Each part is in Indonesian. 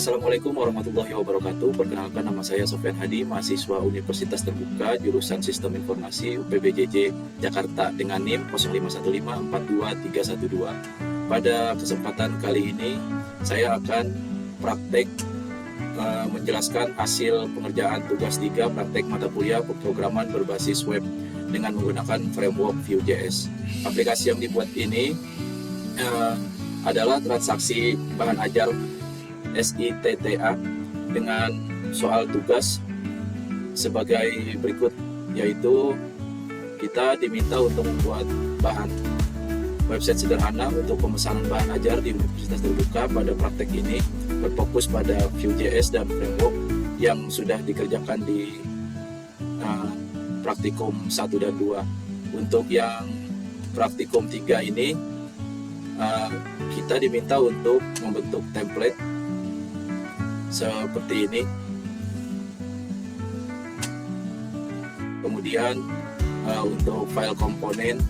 Assalamualaikum warahmatullahi wabarakatuh. Perkenalkan, nama saya Sofyan Hadi, mahasiswa Universitas Terbuka, jurusan Sistem Informasi UPBJJ Jakarta dengan NIM 051542312. Pada kesempatan kali ini, saya akan praktek menjelaskan hasil pengerjaan tugas 3 praktek mata kuliah pemrograman berbasis web dengan menggunakan framework Vue.js. Aplikasi yang dibuat ini adalah transaksi bahan ajar SITTA dengan soal tugas sebagai berikut, yaitu kita diminta untuk membuat bahan website sederhana untuk pemesanan bahan ajar di Universitas Terbuka. Pada praktek ini berfokus pada Vue.js dan framework yang sudah dikerjakan di praktikum 1 dan 2. Untuk yang praktikum 3 ini kita diminta untuk membentuk template seperti ini. Kemudian untuk file komponen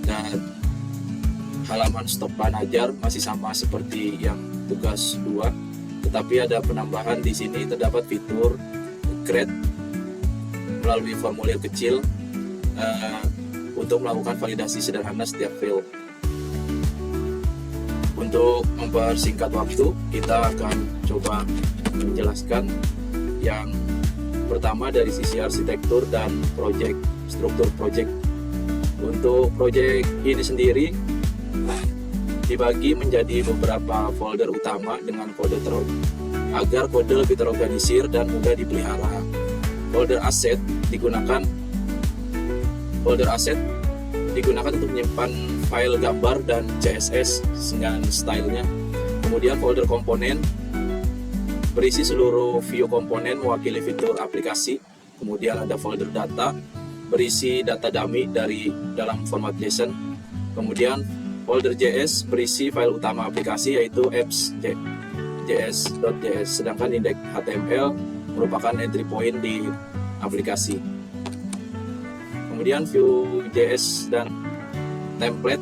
dan halaman stok bahan ajar masih sama seperti yang tugas 2, tetapi ada penambahan di sini. Terdapat fitur create melalui formulir kecil untuk melakukan validasi sederhana setiap field. Untuk mempersingkat waktu, kita akan coba menjelaskan yang pertama dari sisi arsitektur dan struktur project. Untuk project ini sendiri dibagi menjadi beberapa folder utama dengan kode agar kode lebih terorganisir dan mudah dipelihara. Folder aset digunakan untuk menyimpan file gambar dan CSS dengan stylenya. Kemudian folder komponen berisi seluruh view komponen mewakili fitur aplikasi. Kemudian ada folder data berisi data dummy dari dalam format JSON. Kemudian folder JS berisi file utama aplikasi yaitu apps.js. Sedangkan indeks HTML merupakan entry point di aplikasi. Kemudian Vue.js dan template.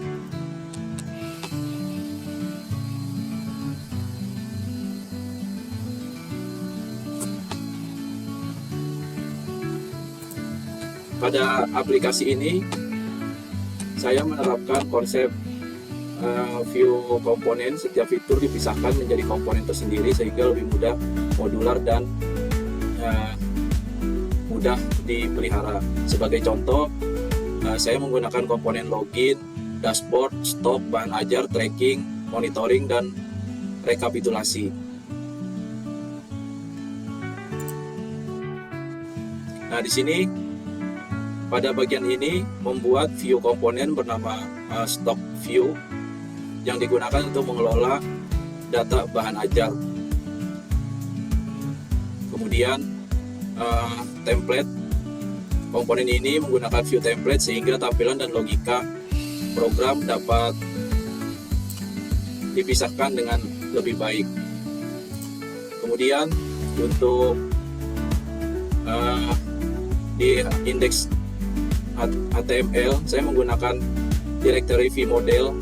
Pada aplikasi ini saya menerapkan konsep view komponen. Setiap fitur dipisahkan menjadi komponen tersendiri sehingga lebih mudah modular dan mudah dipelihara. Sebagai contoh, saya menggunakan komponen login, dashboard, stok, bahan ajar, tracking, monitoring, dan rekapitulasi. Nah, di sini pada bagian ini membuat view komponen bernama stock view yang digunakan untuk mengelola data bahan ajar. Kemudian template komponen ini menggunakan view template sehingga tampilan dan logika program dapat dipisahkan dengan lebih baik. Kemudian untuk di indeks HTML saya menggunakan directory vModel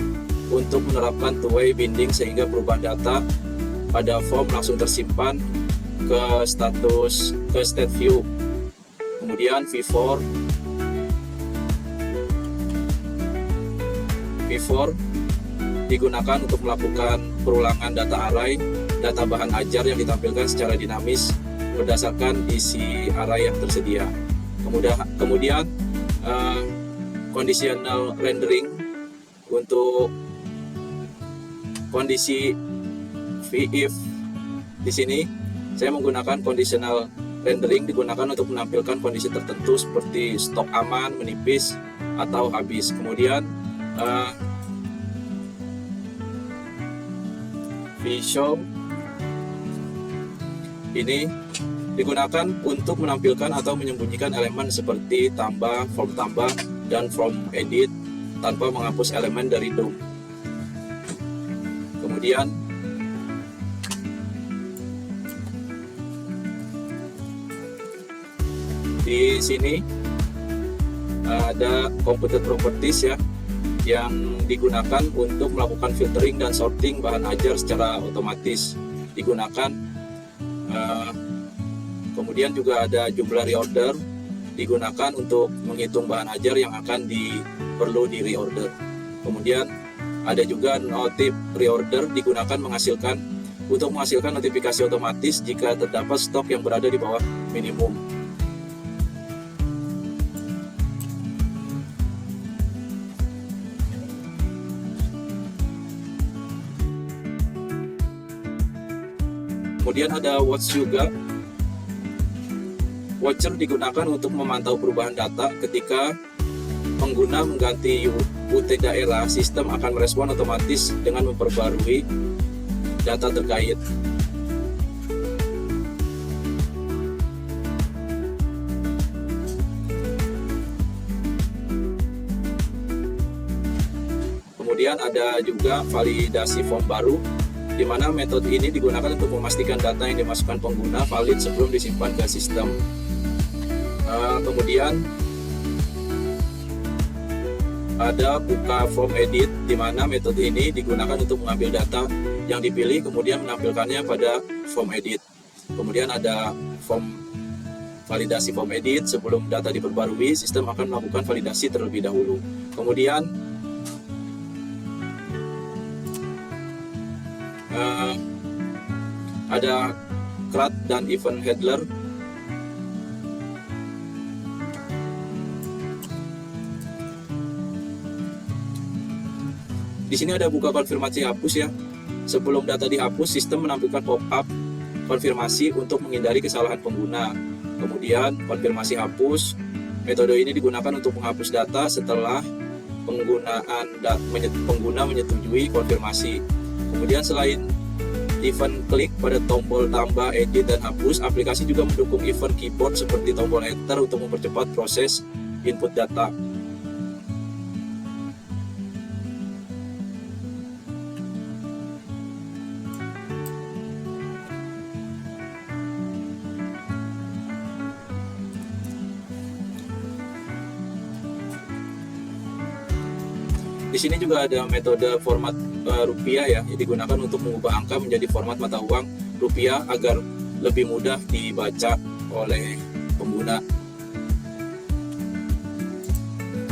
untuk menerapkan two-way binding sehingga perubahan data pada form langsung tersimpan ke state view. Kemudian v4 digunakan untuk melakukan perulangan data array, data bahan ajar yang ditampilkan secara dinamis berdasarkan isi array yang tersedia. Kemudian conditional rendering untuk kondisi if. Di sini saya menggunakan conditional rendering digunakan untuk menampilkan kondisi tertentu seperti stok aman, menipis, atau habis. Kemudian vShow ini digunakan untuk menampilkan atau menyembunyikan elemen seperti tambah, form tambah, dan form edit tanpa menghapus elemen dari DOM. Kemudian di sini ada computer properties ya, yang digunakan untuk melakukan filtering dan sorting bahan ajar secara otomatis. digunakan. Kemudian juga ada jumlah reorder digunakan untuk menghitung bahan ajar yang akan perlu di reorder. Kemudian ada juga notif reorder digunakan untuk menghasilkan notifikasi otomatis jika terdapat stok yang berada di bawah minimum. Kemudian ada watch juga. Watcher digunakan untuk memantau perubahan data. Ketika pengguna mengganti UT daerah, sistem akan merespon otomatis dengan memperbarui data terkait. Kemudian ada juga validasi form baru, di mana metode ini digunakan untuk memastikan data yang dimasukkan pengguna valid sebelum disimpan ke sistem. Kemudian ada buka form edit, di mana metode ini digunakan untuk mengambil data yang dipilih kemudian menampilkannya pada form edit. Kemudian ada validasi form edit. Sebelum data diperbarui, sistem akan melakukan validasi terlebih dahulu. Kemudian ada CRUD dan event handler. Di sini ada buka konfirmasi hapus ya. Sebelum data dihapus, sistem menampilkan pop-up konfirmasi untuk menghindari kesalahan pengguna. Kemudian konfirmasi hapus, metode ini digunakan untuk menghapus data setelah pengguna menyetujui konfirmasi. Kemudian selain event klik pada tombol tambah, edit, dan hapus, aplikasi juga mendukung event keyboard seperti tombol enter untuk mempercepat proses input data. Di sini juga ada metode format rupiah ya, yang digunakan untuk mengubah angka menjadi format mata uang rupiah agar lebih mudah dibaca oleh pengguna.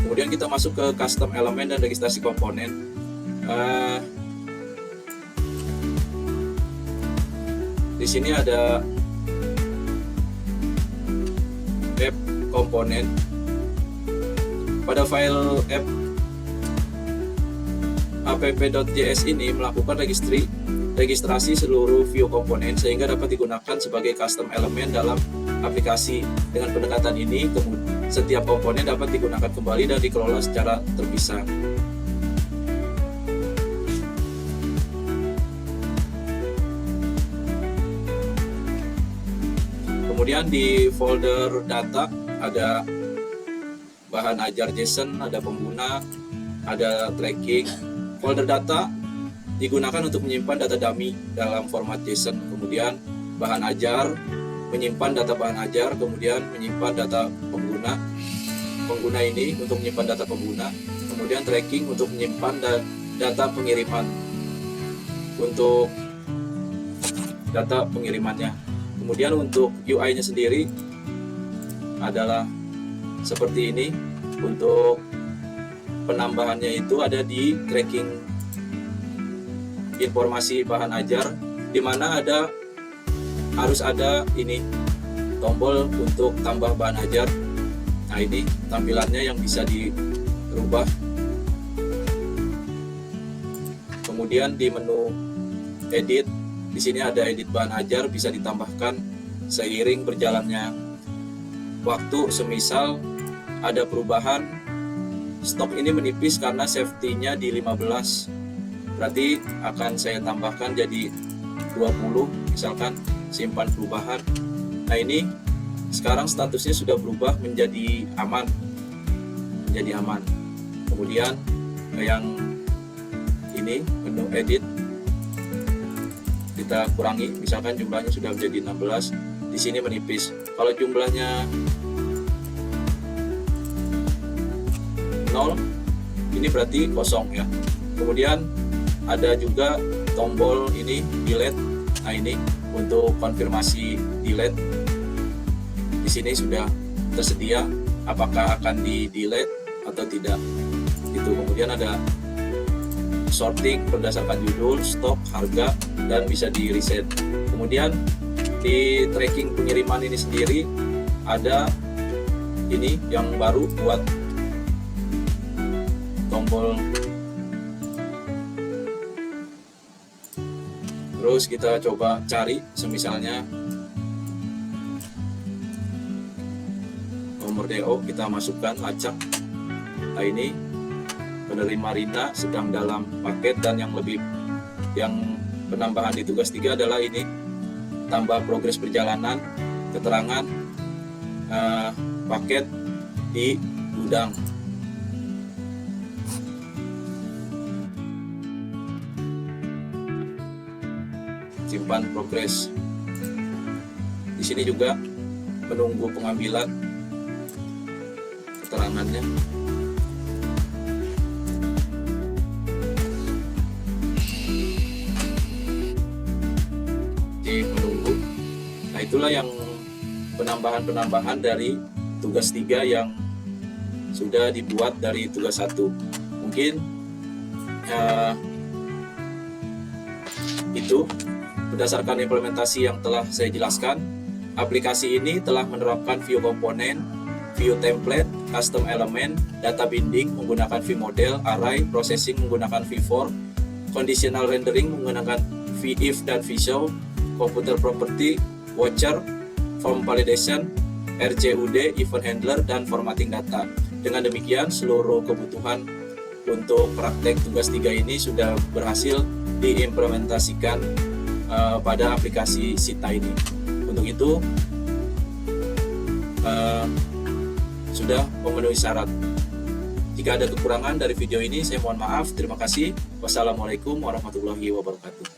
Kemudian kita masuk ke custom elemen dan registrasi komponen. Di sini ada app komponen. Pada file app.js ini melakukan registrasi seluruh view komponen sehingga dapat digunakan sebagai custom elemen dalam aplikasi. Dengan pendekatan ini, setiap komponen dapat digunakan kembali dan dikelola secara terpisah. Kemudian di folder data ada bahan ajar JSON, ada pengguna, ada tracking. Folder data digunakan untuk menyimpan data dummy dalam format JSON. Kemudian bahan ajar menyimpan data bahan ajar, kemudian menyimpan data pengguna ini untuk menyimpan data pengguna. Kemudian tracking untuk menyimpan data pengiriman untuk data pengirimannya. Kemudian untuk UI-nya sendiri adalah seperti ini. Untuk penambahannya itu ada di tracking informasi bahan ajar, di mana harus ada ini tombol untuk tambah bahan ajar. Nah, ini tampilannya yang bisa dirubah. Kemudian di menu edit, di sini ada edit bahan ajar, bisa ditambahkan seiring berjalannya waktu. Semisal ada perubahan, stok ini menipis karena safety-nya di 15, berarti akan saya tambahkan jadi 20 misalkan, simpan perubahan. Nah, ini sekarang statusnya sudah berubah menjadi aman. Kemudian yang ini menu edit kita kurangi, misalkan jumlahnya sudah menjadi 16, di sini menipis. Kalau jumlahnya 0, ini berarti kosong ya. Kemudian ada juga tombol ini delete. Nah, ini untuk konfirmasi delete. Di sini sudah tersedia apakah akan di delete atau tidak. Itu kemudian ada sorting berdasarkan judul, stok, harga, dan bisa di reset. Kemudian di tracking pengiriman ini sendiri ada ini yang baru buat tombol. Terus kita coba cari semisalnya nomor DO, kita masukkan lacak. Nah, ini penerima Rina sedang dalam paket, dan yang penambahan di tugas 3 adalah ini tambah progres perjalanan, keterangan paket di gudang. Simpan progres. Di sini juga menunggu pengambilan keterangannya. Menunggu. Nah, itulah yang penambahan dari tugas 3 yang sudah dibuat dari tugas 1. Mungkin itu berdasarkan implementasi yang telah saya jelaskan. Aplikasi ini telah menerapkan view komponen, view template, custom element, data binding menggunakan view model, array processing menggunakan v-for, conditional rendering menggunakan v-if dan v-show, computer property, watcher, form validation, RCUD, event handler, dan formatting data. Dengan demikian, seluruh kebutuhan untuk praktek tugas 3 ini sudah berhasil diimplementasikan pada aplikasi Sita ini. Untuk itu, sudah memenuhi syarat. Jika ada kekurangan dari video ini, saya mohon maaf. Terima kasih. Wassalamualaikum warahmatullahi wabarakatuh.